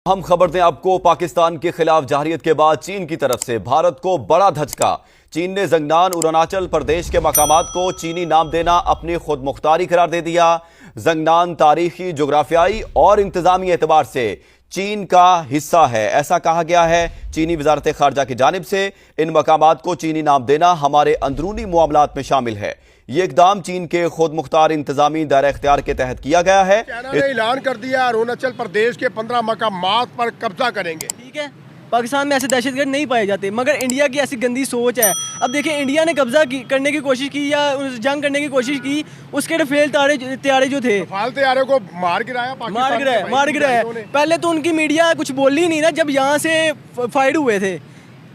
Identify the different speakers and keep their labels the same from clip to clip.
Speaker 1: हम खबर दें आपको, पाकिस्तान के खिलाफ जाहिरियत के बाद चीन की तरफ से भारत को बड़ा धचका। चीन ने जंगनान और अरुणाचल प्रदेश के मकामात को चीनी नाम देना अपनी खुद मुख्तारी करार दे दिया। जंगनान तारीखी, जोग्राफियाई और इंतजामी एतबार से चीन का हिस्सा है, ऐसा कहा गया है चीनी वजारत खारजा की जानिब से। इन मकामात को चीनी नाम देना हमारे अंदरूनी मामलात में शामिल है। ये इकदाम चीन के खुद मुख्तार इंतजामी दायरा इख्तियार के तहत किया गया है।
Speaker 2: चाइना ने ऐलान कर दिया अरुणाचल प्रदेश के 15 मकामात पर कब्जा करेंगे।
Speaker 3: ठीक है, पाकिस्तान में ऐसे दहशतगर्द नहीं पाए जाते, मगर इंडिया की ऐसी गंदी सोच है। अब देखिए, इंडिया ने कब्जा करने की कोशिश की या जंग करने की कोशिश की, उसके रफेल तैयारे जो थे,
Speaker 2: रफाल तैयारे को मार गिराया।
Speaker 3: मार गिराया। पहले तो उनकी मीडिया कुछ बोली नहीं ना, जब यहाँ से फायर हुए थे,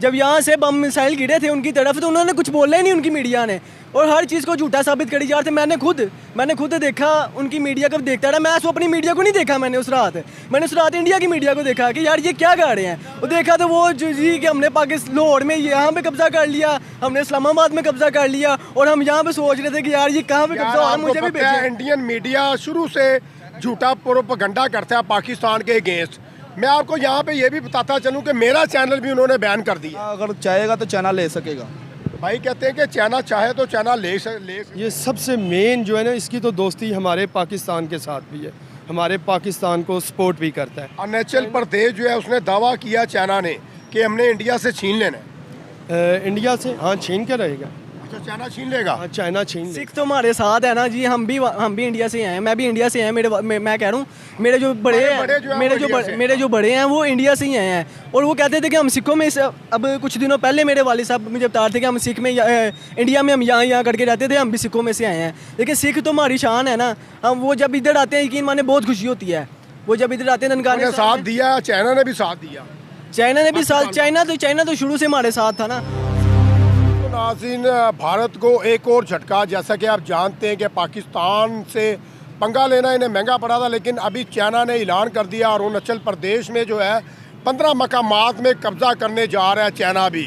Speaker 3: जब यहाँ से बम मिसाइल गिरे थे उनकी तरफ, तो उन्होंने कुछ बोला ही नहीं उनकी मीडिया ने, और हर चीज़ को झूठा साबित करी जा रहे थे। मैंने खुद देखा उनकी मीडिया को देखता रहा। मैं अपनी मीडिया को नहीं देखा, मैंने उस रात इंडिया की मीडिया को देखा कि यार ये क्या गा रहे हैं। और देखा तो वो जी कि हमने पाकिस्तान लाहौर में यहाँ पे कब्जा कर लिया, हमने इस्लामाबाद में कब्जा कर लिया, और हम यहाँ पे सोच रहे थे कि यार ये कहाँ पे कब्जा हो रहा है, मुझे भी भेजें।
Speaker 2: इंडियन मीडिया शुरू से झूठा प्रोपेगेंडा करता है पाकिस्तान के अगेंस्ट। मैं आपको यहाँ पे ये भी बताता चलूँ कि मेरा चैनल भी उन्होंने बैन कर दिया।
Speaker 4: अगर चाहेगा तो चाइना ले सकेगा।
Speaker 2: भाई कहते हैं कि चाइना चाहे तो चाइना ले
Speaker 4: ये सबसे मेन जो है ना, इसकी तो दोस्ती हमारे पाकिस्तान के साथ भी है, हमारे पाकिस्तान को सपोर्ट भी करता है।
Speaker 2: अरुणाचल प्रदेश जो है उसने दावा किया चाइना ने कि हमने इंडिया से छीन लेना है।
Speaker 4: इंडिया से हाँ छीन के रहेगा।
Speaker 2: अच्छा, चाइना छीन लेगा।
Speaker 4: हाँ, चाइना छीन लेगा।
Speaker 3: सिख तो हमारे साथ है ना जी, हम भी इंडिया से हैं, मैं भी इंडिया से हैं। मैं कह रहा हूँ, मेरे जो बड़े हैं वो इंडिया से ही आए हैं, और वो कहते थे कि हम सिखों में अब कुछ दिनों पहले मेरे वालिद साहब मुझे बता रहे थे कि हम सिख में इंडिया में हम यहाँ करके रहते थे, हम भी सिखों में से आए हैं। लेकिन सिख तो हमारी शान है ना, हम वो जब इधर आते हैं यकीन माने बहुत खुशी होती है। वो जब इधर आते हैं ननकाने
Speaker 2: साथ दिया, चाइना ने भी साथ दिया।
Speaker 3: चाइना तो शुरू से हमारे साथ था ना।
Speaker 2: नाज़रीन, भारत को एक और झटका। जैसा कि आप जानते हैं कि पाकिस्तान से पंगा लेना इन्हें महंगा पड़ा था, लेकिन अभी चाइना ने ऐलान कर दिया अरुणाचल प्रदेश में जो है 15 मकामात में कब्जा करने जा रहा है चाइना भी।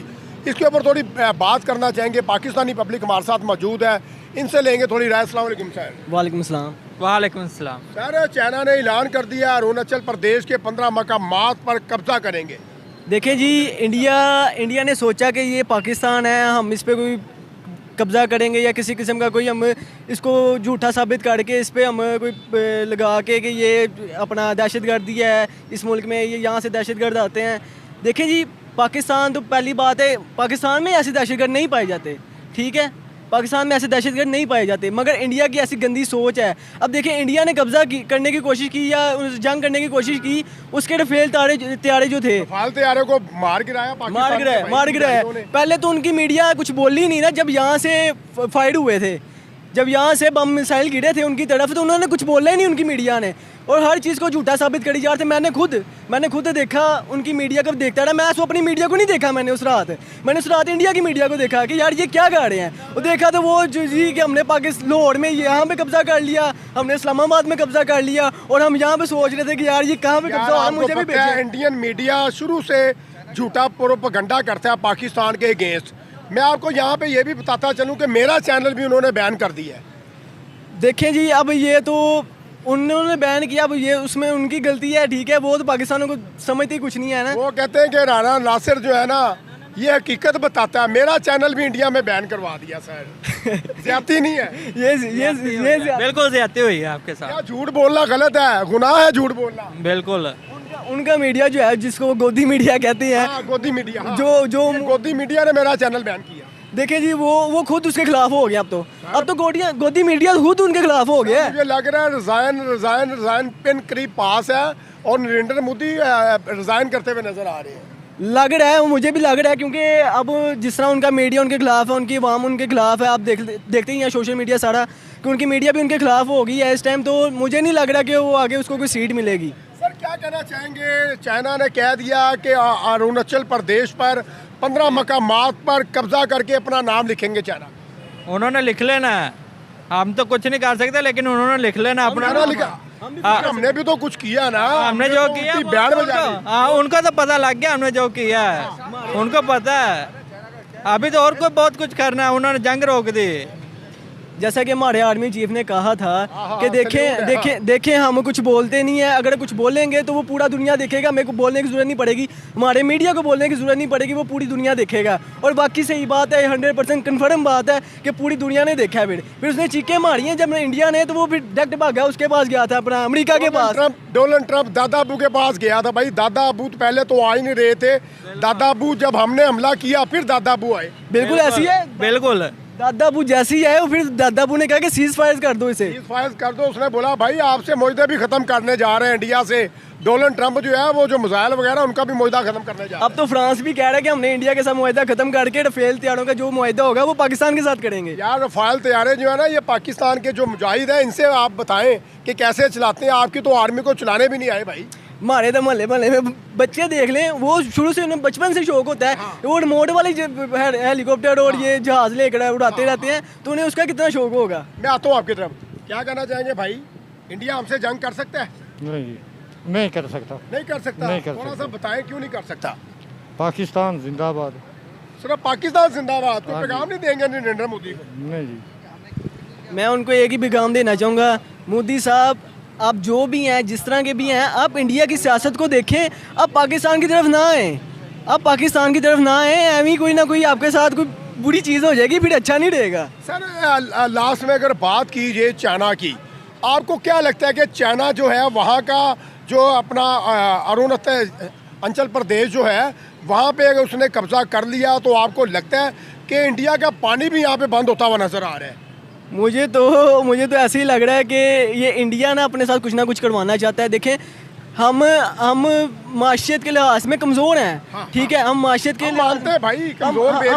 Speaker 2: इसके ऊपर थोड़ी बात करना चाहेंगे। पाकिस्तानी पब्लिक हमारे साथ मौजूद है, इनसे लेंगे थोड़ी राय। अस्सलाम वालेकुम सर।
Speaker 3: वालेकुम सलाम।
Speaker 5: वालेकुम सलाम।
Speaker 2: सर, चाइना ने ऐलान कर दिया अरुणाचल प्रदेश के 15 मकामात पर कब्जा करेंगे।
Speaker 3: देखें जी, इंडिया ने सोचा कि ये पाकिस्तान है, हम इस पर कोई कब्ज़ा करेंगे या किसी किस्म का कोई हम इसको झूठा साबित करके इस पर हम कोई लगा के कि ये अपना दहशतगर्दी है इस मुल्क में, ये यहाँ से दहशतगर्द आते हैं। देखें जी, पाकिस्तान तो पहली बात है, पाकिस्तान में ऐसे दहशतगर्द नहीं पाए जाते। ठीक है, पाकिस्तान में ऐसे दहशतगर्द नहीं पाए जाते, मगर इंडिया की ऐसी गंदी सोच है। अब देखिए, इंडिया ने कब्जा करने की कोशिश की या जंग करने की कोशिश की, उसके रफेल तैयारे जो थे,
Speaker 2: रफाल तैयारे को मार गिराया।
Speaker 3: पहले तो उनकी मीडिया कुछ बोली नहीं ना, जब यहाँ से फायर हुए थे, जब यहाँ से बम मिसाइल गिरे थे उनकी तरफ, तो उन्होंने कुछ बोला ही नहीं उनकी मीडिया ने, और हर चीज़ को झूठा साबित करी जा रहे थे। मैंने खुद देखा उनकी मीडिया को देखता रहा। मैं अपनी मीडिया को नहीं देखा, मैंने उस रात इंडिया की मीडिया को देखा कि यार ये क्या गा रहे हैं। और देखा तो वो जी कि हमने पाकिस्तान लाहौर में यहाँ पे कब्जा कर लिया, हमने इस्लामाबाद में कब्जा कर लिया, और हम यहाँ पे सोच रहे थे कि यार ये कहाँ पे कब्जा हो रहा है, मुझे भी भेजें।
Speaker 2: इंडियन मीडिया शुरू से झूठा प्रोपेगेंडा करता है पाकिस्तान के अगेंस्ट। मैं आपको यहाँ पे ये भी बताता चलूँ कि मेरा चैनल भी उन्होंने बैन कर दिया है।
Speaker 3: देखें जी, अब ये तो उन्होंने बैन किया, अब ये उसमें उनकी गलती है। ठीक है, वो तो पाकिस्तानों को समझती कुछ नहीं है ना।
Speaker 2: वो कहते हैं कि राना नासिर जो है ना, ये हकीकत बताता है। मेरा चैनल भी इंडिया में बैन करवा दिया सर। ज्यादती नहीं है
Speaker 5: ये बिल्कुल ज्यादती हुई है आपके साथ।
Speaker 2: क्या झूठ बोलना गलत है, गुनाह है झूठ बोलना।
Speaker 5: बिल्कुल।
Speaker 3: उनका मीडिया जो है, जिसको गोदी मीडिया कहते हैं,
Speaker 2: गोदी मीडिया,
Speaker 3: जो
Speaker 2: गोदी मीडिया ने मेरा चैनल बैन किया।
Speaker 3: देखिए जी, वो खुद उसके खिलाफ हो गया। अब तो गोदी मीडिया खुद उनके खिलाफ हो गया।
Speaker 2: मुझे लग रहा है रिजाइन पिन करीब पास है, और नरेंद्र मोदी रिजाइन करते हुए नजर आ रहे हैं।
Speaker 3: लग रहा है, मुझे भी लग रहा है, क्योंकि अब जिस तरह उनका मीडिया उनके खिलाफ है, उनकी आवाम उनके खिलाफ है। आप देखते ही हैं सोशल मीडिया सारा कि उनकी मीडिया भी उनके खिलाफ हो गई है इस टाइम। तो मुझे नहीं लग रहा कि वो आगे उसको कोई सीट मिलेगी।
Speaker 2: सर, क्या कहना चाहेंगे? चाइना ने कह दिया कि अरुणाचल प्रदेश पर 15 मकामात पर कब्जा करके अपना नाम लिखेंगे चाइना।
Speaker 5: उन्होंने लिख लेना है, हम तो कुछ नहीं कर सकते, लेकिन उन्होंने लिख लेना अपना नाम।
Speaker 2: लिखा हमने भी तो कुछ किया ना,
Speaker 5: हमने जो किया हाँ, उनको तो पता लग गया हमने जो किया है, उनको पता है। अभी तो और कोई बहुत कुछ करना है, उन्होंने जंग रोक दी।
Speaker 3: जैसा कि हमारे आर्मी चीफ ने कहा था कि
Speaker 2: सैल्यूट है,
Speaker 3: देखें हम कुछ बोलते नहीं है, अगर कुछ बोलेंगे तो वो पूरा दुनिया देखेगा, मेरे को बोलने की ज़रूरत नहीं पड़ेगी, हमारे मीडिया को बोलने की ज़रूरत नहीं पड़ेगी, वो पूरी दुनिया देखेगा। और बाकी सही बात है, 100% कन्फर्म बात है कि पूरी दुनिया ने देखा है। फिर उसने चीखें मारी हैं जब इंडिया ने, तो वो फिर डायरेक्ट भागा, उसके पास गया था अपना अमेरिका के पास।
Speaker 2: डोनाल्ड ट्रंप दादा अबू के पास गया था। भाई दादा अबू तो पहले तो आ ही नहीं रहे थे, दादा अबू जब हमने हमला किया फिर दादा अबू आए।
Speaker 3: बिल्कुल ऐसी है,
Speaker 5: बिल्कुल
Speaker 3: दादा अबू जैसी है, और फिर दादा अबू ने कहा कि सीज फायर कर दो इसे।
Speaker 2: फायर कर दो। उसने बोला भाई आपसे मुआहदे भी खत्म करने जा रहे हैं इंडिया से। डोनाल्ड ट्रंप जो है वो जो मिसाइल वगैरह उनका भी मुआहदा खत्म करने जा रहे
Speaker 3: अब तो फ्रांस भी कह रहा है कि हमने इंडिया के साथ मुआहदा खत्म करके रफेल तैयारों का जो मुआहदा होगा वो पाकिस्तान के साथ करेंगे।
Speaker 2: हैं। यार रफाल तैयारे जो है ना, ये पाकिस्तान के जो मुजाहिद हैं, इनसे आप बताएं कि कैसे चलाते हैं। आपकी तो आर्मी को चलाने भी नहीं आए भाई।
Speaker 3: हमारे तो मोहल्ले में बच्चे देख लें, वो शुरू से उन्हें बचपन से शौक होता है, वो रिमोट वाली हेलीकॉप्टर और ये जहाज लेकर उड़ाते रहते हैं, तो उन्हें उसका कितना शौक होगा।
Speaker 2: मैं आता हूँ आपकी तरफ। क्या कहना चाहेंगे भाई, इंडिया हमसे जंग कर सकता है?
Speaker 6: नहीं कर सकता।
Speaker 2: नहीं कर सकता।
Speaker 6: नहीं कर
Speaker 2: थोड़ा सा
Speaker 6: सकता।
Speaker 2: बताएं क्यों नहीं कर सकता?
Speaker 6: पाकिस्तान जिंदाबाद।
Speaker 2: सिर्फ पाकिस्तान जिंदाबाद, कोई पैगाम नहीं देंगे नरेंद्र मोदी को?
Speaker 6: नहीं जी।
Speaker 3: मैं उनको एक ही पैगाम देना चाहूँगा, मोदी साहब आप जो भी हैं, जिस तरह के भी हैं, आप इंडिया की सियासत को देखें, आप पाकिस्तान की तरफ ना आएँ, आप पाकिस्तान की तरफ ना आएँ, एवं कोई ना कोई आपके साथ कोई बुरी चीज़ हो जाएगी, फिर अच्छा नहीं रहेगा।
Speaker 2: सर लास्ट में अगर बात कीजिए चाइना की, आपको क्या लगता है कि चाइना जो है वहाँ का जो अपना अरुणाचल अंचल प्रदेश जो है वहाँ पे अगर उसने कब्जा कर लिया, तो आपको लगता है कि इंडिया का पानी भी यहाँ पे बंद होता हुआ नजर आ रहा है?
Speaker 3: मुझे तो ऐसे ही लग रहा है कि ये इंडिया ना अपने साथ कुछ ना कुछ करवाना चाहता है। देखें हम माशियत के लिहाज में कमज़ोर हैं, ठीक है, हम माशियत के
Speaker 2: हम मानते हैं भाई, कमज़ोर बेशक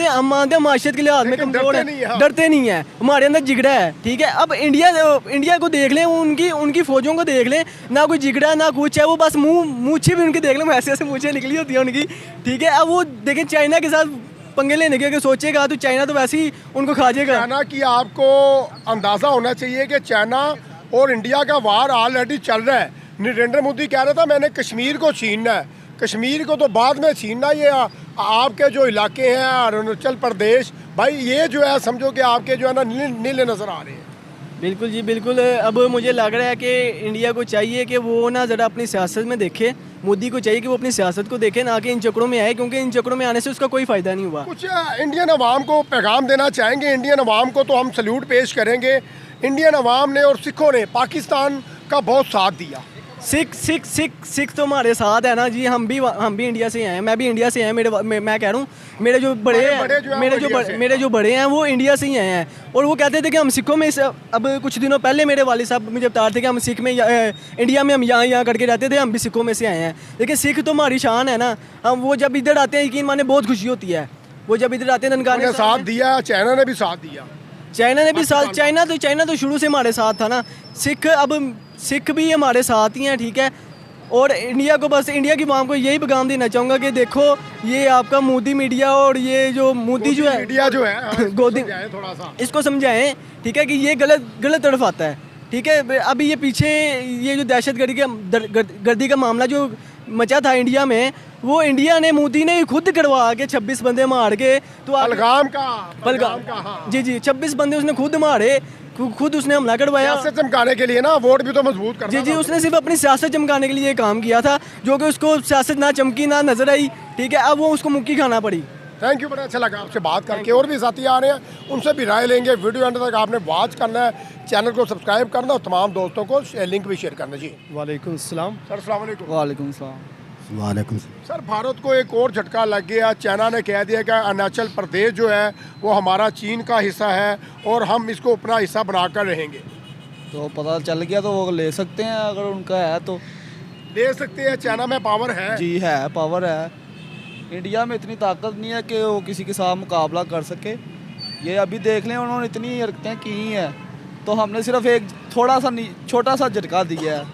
Speaker 3: हम मानते हैं माशियत के लिहाज में
Speaker 2: लेकिन
Speaker 3: कमज़ोर
Speaker 2: डरते नहीं
Speaker 3: हैं,
Speaker 2: हैं।
Speaker 3: डरते नहीं हैं, हमारे अंदर जिगड़ा है, ठीक है। अब इंडिया को देख लें, उनकी फ़ौजों को देख लें, ना कोई जिगड़ा ना कुछ है, वो बस मूछे भी उनकी देख लें, ऐसे मूछें निकली होती है उनकी, ठीक है। अब वो देखें चाइना के साथ पंगे लेने के अगर सोचेगा तो चाइना तो वैसे ही उनको खा जाएगा।
Speaker 2: चाइना की आपको अंदाज़ा होना चाहिए कि चाइना और इंडिया का वार ऑलरेडी चल रहा है। नरेंद्र मोदी कह रहा था मैंने कश्मीर को छीनना है, कश्मीर को तो बाद में छीनना, ये आपके जो इलाके हैं अरुणाचल प्रदेश, भाई ये जो है समझो कि आपके जो है ना नीले नज़र आ रहे हैं।
Speaker 3: बिल्कुल जी बिल्कुल। अब मुझे लग रहा है कि इंडिया को चाहिए कि वो ना ज़रा अपनी सियासत में देखे, मोदी को चाहिए कि वो अपनी सियासत को देखे, ना कि इन चक्रों में आए, क्योंकि इन चक्रों में आने से उसका कोई फ़ायदा नहीं हुआ।
Speaker 2: कुछ इंडियन अवाम को पैगाम देना चाहेंगे? इंडियन अवाम को तो हम सल्यूट पेश करेंगे, इंडियन अवाम ने और सिखों ने पाकिस्तान का बहुत साथ दिया।
Speaker 3: सिख तो हमारे साथ है ना जी, हम भी इंडिया से आए हैं, मैं भी इंडिया से आया, मैं कह रहा हूँ मेरे जो बड़े हैं, मेरे जो बड़े हैं वो इंडिया से ही आए हैं, और वो कहते थे कि हम सिखों में अब कुछ दिनों पहले मेरे वालिद साहब मुझे बता रहे थे कि हम सिख में इंडिया में हम यहाँ करके रहते थे, हम भी सिखों में से आए हैं। लेकिन सिख तो हमारी शान है ना, हम वो जब इधर आते हैं यकीन माने बहुत खुशी होती है, वो जब इधर आते हैं ननकाने
Speaker 2: साथ दिया, चाइना ने भी साथ दिया, चाइना तो शुरू से हमारे साथ था ना। सिख भी हमारे साथ ही हैं, ठीक है। और इंडिया को बस इंडिया की आवाम को यही पैगाम देना चाहूँगा कि देखो ये आपका मोदी मीडिया और ये जो मोदी जो है मीडिया जो है
Speaker 3: गोदी
Speaker 2: थोड़ा सा
Speaker 3: इसको समझाएं, ठीक है, कि ये गलत तरफ आता है, ठीक है। अभी ये पीछे ये जो दहशतगर्दी का मामला जो मचा था इंडिया में, वो इंडिया ने मोदी ने खुद करवा के 26 बंदे मार के, तो
Speaker 2: पहलगाम का हाँ।
Speaker 3: जी 26 बंदे उसने खुद मारे, खुद उसने हमला करवाया
Speaker 2: सियासत चमकाने के लिए ना, वोट भी तो मजबूत करना।
Speaker 3: जी उसने सिर्फ अपनी सियासत चमकाने के लिए काम किया था, जो कि उसको सियासत ना चमकी ना नजर आई, ठीक है। अब वो उसको मुक्की खाना पड़ी।
Speaker 2: थैंक यू, बड़ा अच्छा लगा आपसे बात करके। और भी साथी आ रहे हैं, उनसे भी राय लेंगे। वीडियो एंड तक आपने वॉच करना है, चैनल को सब्सक्राइब करना और तमाम दोस्तों को लिंक भी शेयर करना। जी
Speaker 4: वालेकुम सलाम।
Speaker 2: सर अस्सलाम वालेकुम।
Speaker 3: वालेकुम सलाम।
Speaker 2: सर भारत को एक और झटका लग गया, चाइना ने कह दिया कि अरुणाचल प्रदेश जो है वो हमारा चीन का हिस्सा है और हम इसको अपना हिस्सा बनाकर रहेंगे।
Speaker 7: तो पता चल गया तो वो ले सकते हैं, अगर उनका है तो
Speaker 2: ले सकते हैं। चाइना में पावर है
Speaker 7: जी, है पावर है। इंडिया में इतनी ताकत नहीं है कि वो किसी के साथ मुकाबला कर सके। ये अभी देख लें, उन्होंने इतनी हरकतें की हैं, तो हमने सिर्फ एक छोटा सा झटका दिया है,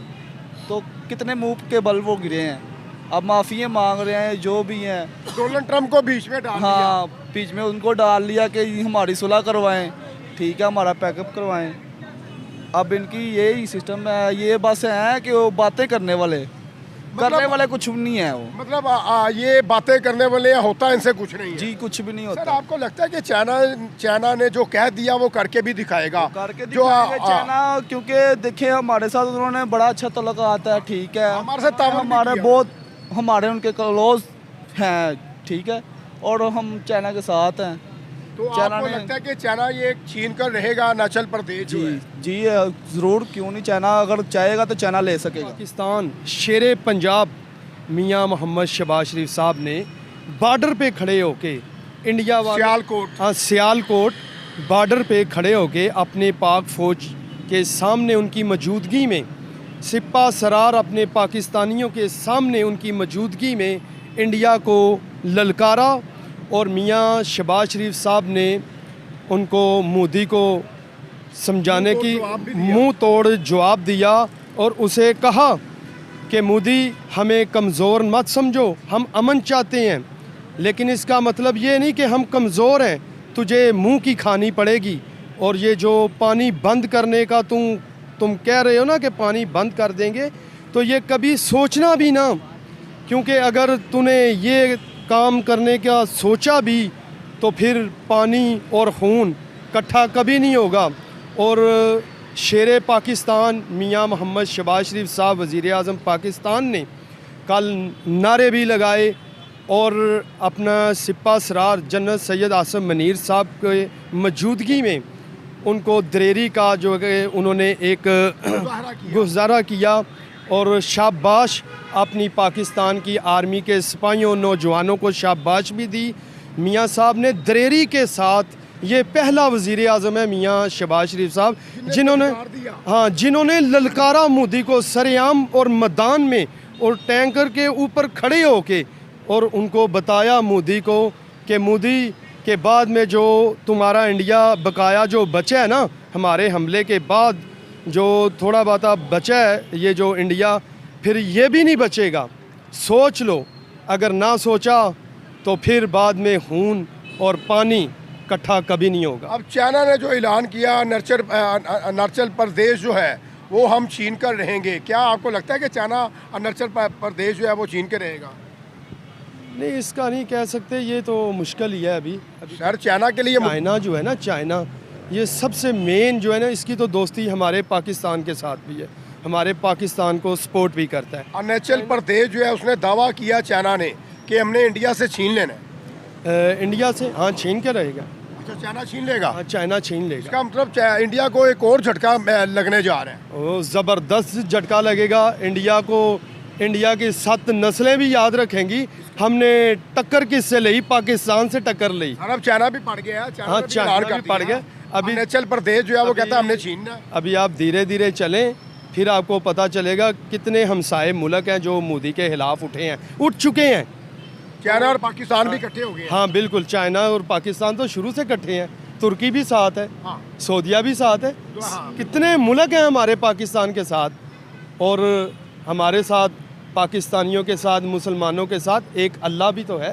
Speaker 7: तो कितने मुंह के बल वो गिरे हैं। अब माफ़ियाँ मांग रहे हैं जो भी हैं।
Speaker 2: डोनाल्ड ट्रंप को बीच में डाल दिया।
Speaker 7: हाँ, बीच में उनको डाल लिया कि हमारी सुलह करवाएं, ठीक है, हमारा पैकअप करवाएं। अब इनकी यही सिस्टम है, ये बस है कि वो बातें करने वाले, करने वाले कुछ नहीं है वो।
Speaker 2: मतलब ये बातें करने वाले या होता इनसे कुछ नहीं है।
Speaker 7: जी कुछ भी नहीं
Speaker 2: सर
Speaker 7: होता।
Speaker 2: आपको लगता है कि चाइना ने जो कह दिया वो करके भी दिखाएगा?
Speaker 7: करके
Speaker 2: जो
Speaker 7: दिखाएंगे चाइना, क्योंकि देखिए हमारे साथ उन्होंने बड़ा अच्छा तल्लुका आता है, ठीक है,
Speaker 2: हमारे साथ ताउन भी
Speaker 7: हमारे
Speaker 2: किया।
Speaker 7: बहुत हमारे उनके क्लोज हैं, ठीक है, और हम चाइना के साथ हैं।
Speaker 2: तो
Speaker 7: चाइना
Speaker 2: आपको
Speaker 7: ने-
Speaker 2: लगता है कि चाइना ये छीन कर रहेगा अरुणाचल प्रदेश जो
Speaker 7: जी
Speaker 2: है?
Speaker 7: जी ज़रूर, क्यों नहीं, चाइना अगर चाहेगा तो चाइना ले सकेगा।
Speaker 4: पाकिस्तान शेरे पंजाब मियां मोहम्मद शहबाज शरीफ साहब ने बॉर्डर पे खड़े होके इंडिया वाले
Speaker 2: सियालकोट।
Speaker 4: हाँ सियालकोट बॉर्डर पे खड़े होके अपने पाक फ़ौज के सामने उनकी मौजूदगी में, सिपा सरार अपने पाकिस्तानियों के सामने उनकी मौजूदगी में इंडिया को ललकारा और मियां शहबाज शरीफ साहब ने उनको मोदी को समझाने
Speaker 2: मुंह तोड़
Speaker 4: की
Speaker 2: जवाब भी दिया।
Speaker 4: मुंह तोड़ जवाब दिया और उसे कहा कि मोदी हमें कमज़ोर मत समझो, हम अमन चाहते हैं, लेकिन इसका मतलब ये नहीं कि हम कमज़ोर हैं, तुझे मुंह की खानी पड़ेगी। और ये जो पानी बंद करने का तुम कह रहे हो ना कि पानी बंद कर देंगे, तो ये कभी सोचना भी ना, क्योंकि अगर तूने ये काम करने का सोचा भी तो फिर पानी और खून इकट्ठा कभी नहीं होगा। और शेर पाकिस्तान मियां मोहम्मद शहबाज शरीफ साहब वज़ीर आज़म पाकिस्तान ने कल नारे भी लगाए और अपना सिपा सरार जनरल सैयद आसिम मनीर साहब के मौजूदगी में उनको दरेरी का जो है उन्होंने एक गुजारा किया और शाबाश अपनी पाकिस्तान की आर्मी के सिपाहियों नौजवानों को शाबाश भी दी। मियां साहब ने दरेरी के साथ, ये पहला वज़ीर आज़म है मियां शहबाज शरीफ साहब जिन्होंने ललकारा मोदी को सरेआम और मैदान में और टैंकर के ऊपर खड़े होके और उनको बताया मोदी को कि मोदी के बाद में जो तुम्हारा इंडिया बकाया जो बचा है ना, हमारे हमले के बाद जो थोड़ा बहुत बचा है ये जो इंडिया, फिर ये भी नहीं बचेगा, सोच लो, अगर ना सोचा तो फिर बाद में खून और पानी इकट्ठा कभी नहीं होगा।
Speaker 2: अब चाइना ने जो ऐलान किया अरुणाचल प्रदेश जो है वो हम छीन कर रहेंगे, क्या आपको लगता है कि चाइना अरुणाचल प्रदेश जो है वो छीन कर रहेगा?
Speaker 4: नहीं, इसका नहीं कह सकते, ये तो मुश्किल ही है अभी।
Speaker 2: सर चाइना के लिए
Speaker 4: चाइना जो है ना, चाइना ये सबसे मेन जो है ना, इसकी तो दोस्ती हमारे पाकिस्तान के साथ भी है, हमारे पाकिस्तान को सपोर्ट भी करता है।
Speaker 2: अरुणाचल प्रदेश जो है उसने दावा किया चाइना ने कि हमने इंडिया से छीन लेना है।
Speaker 4: इंडिया से हाँ छीन के रहेगा।
Speaker 2: अच्छा चाइना छीन लेगा?
Speaker 4: हाँ चाइना छीन लेगा।
Speaker 2: इसका मतलब इंडिया को एक और झटका लगने जा रहा है।
Speaker 4: वो ज़बरदस्त झटका लगेगा इंडिया को। इंडिया की 7 नस्लें भी याद रखेंगी हमने टक्कर किससे ली, पाकिस्तान से टक्कर ली।
Speaker 2: सर अब चाइना भी पड़ गया है,
Speaker 4: हाँ चाइना भी पड़ गया।
Speaker 2: अभी अरुणाचल प्रदेश जो है वो कहता है हमने छीनना है।
Speaker 4: अभी आप धीरे धीरे चलें, फिर आपको पता चलेगा कितने हमसाए मुल्क हैं जो मोदी के खिलाफ उठ चुके हैं।
Speaker 2: चाइना और पाकिस्तान भी इकट्ठे हो गए हैं।
Speaker 4: हाँ बिल्कुल, चाइना और पाकिस्तान तो शुरू से इकट्ठे हैं, तुर्की भी साथ है,
Speaker 2: हाँ।
Speaker 4: सऊदीया भी साथ है,
Speaker 2: हाँ।
Speaker 4: कितने मुल्क हैं हमारे पाकिस्तान के साथ, और हमारे साथ पाकिस्तानियों के साथ मुसलमानों के साथ एक अल्लाह भी तो है।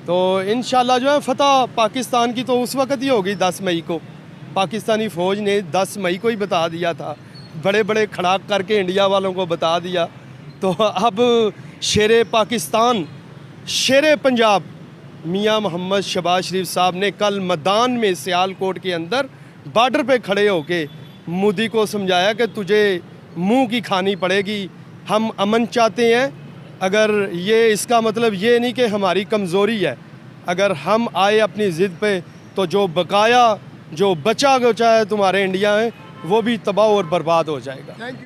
Speaker 4: तो इंशाल्लाह जो है फतह पाकिस्तान की तो उस वक़्त ही होगी 10 मई को। पाकिस्तानी फ़ौज ने 10 मई को ही बता दिया था, बड़े बड़े खड़ाक करके इंडिया वालों को बता दिया। तो अब शेर पाकिस्तान शेर पंजाब मियां मोहम्मद शहबाज शरीफ साहब ने कल मैदान में सियालकोट के अंदर बॉर्डर पे खड़े होके मोदी को समझाया कि तुझे मुंह की खानी पड़ेगी, हम अमन चाहते हैं। अगर ये इसका मतलब ये नहीं कि हमारी कमज़ोरी है, अगर हम आए अपनी ज़िद पे तो जो बकाया जो बचा है तुम्हारे इंडिया में वो भी तबाह और बर्बाद हो जाएगा।
Speaker 2: Thank you.